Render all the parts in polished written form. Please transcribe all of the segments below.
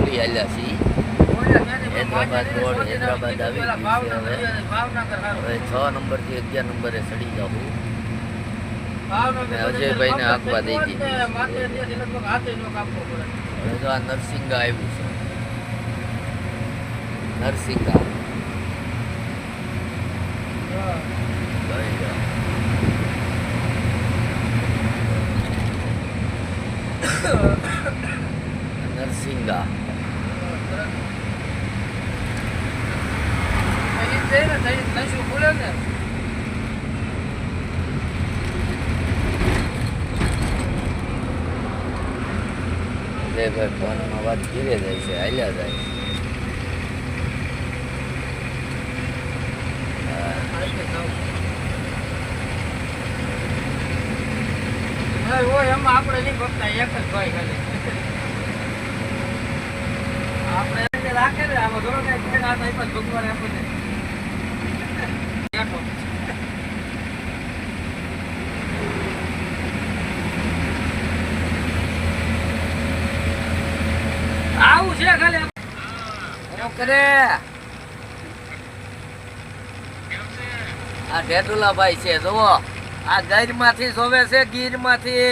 થોડી હાલ્યા છીએ. હૈદરાબાદ રોડ હૈદરાબાદ આવી ગયું છે. હવે 6 નંબરથી 11 નંબરે ચડી જાઉં. અજયભાઈને આંકવા દઈ દીધી. હવે તો આ નરસિંગા આવ્યું છે. નરસિંગા નરસિંગા ભાઈ ફોનમાં વાત ધીરે જાય છે, હાલ્યા જાય. એમાં આપણે નહીં ભગતા એક જ ભાઈ ખાલી આપણે રાખે ને આમાં ધોરો કઈ ભગવાન આપણને આવું છે ખાલી કરે આ ઢેટુલાભાઈ છે. જુઓ આ ગીર માંથી જોવે છે. ગીર માંથી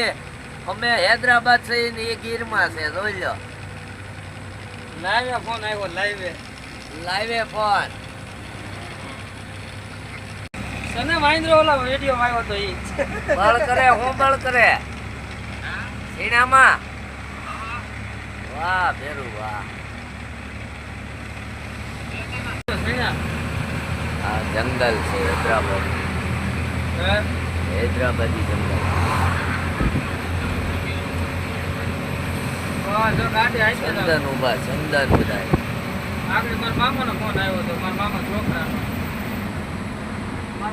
અમે હૈદરાબાદ છે ને એ ગીર માં છે. જોઈ લો લાઈવે ફોન આવ્યો. લાઈવે ફોન સને વાંદરો ઓલા વિડિયો આવ્યો તો ઈ બળ કરે. હું બળ કરે સીણામાં. વાહ બેરું વાહ. આ જંગલ છે હૈદરાબાદ. હૈદરાબાદી જંગલ. ચંદન ઉભા ચંદન બધા. આગળ મારા મામાનો ફોન આવ્યો તો. મારા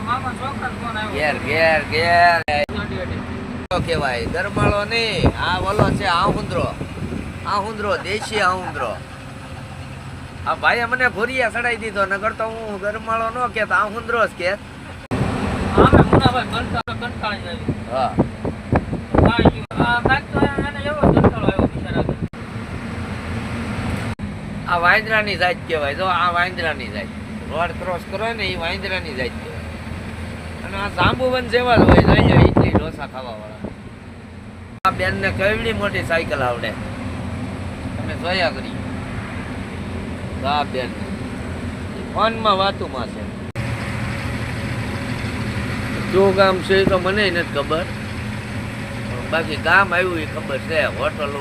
મામા છોકરા ફોન આવ્યો. ઘેર ઘેર ઘેર કેવાય ગરમાળો નહીં. આ ઓલો છે આહુંદરો. આહુંદરો દેશી આહુંદરો. આ ભાઈએ મને ભૂરિયા ચડાઈ દીધો. નગર તો હું ગરમાળો ન કે આહુંદરો જ કે. આમે મુનાભાઈ કંટાળી જાય. હા કાંઈક તો એને એવો કંટાળો આવ્યો બિચારા. આ વાંદરાની જાત કહેવાય. જો આ વાંદરાની જાત રોડ ક્રોસ કરો ને એ વાંદરાની જાત કહેવાય. અને આ જાંબુવન જેવા જ હોય. જોઈ લો ઇડલી ઢોસા ખાવા વાળા. આ બેન ને કેવડી મોટી સાયકલ આવડે તમે જોયા કરી. આ બેન ફોનમાં વાતુમાં છે. જો ગામ છે તો મને નથી ખબર. બાકી ગામ આવ્યું એ ખબર છે. હોટલો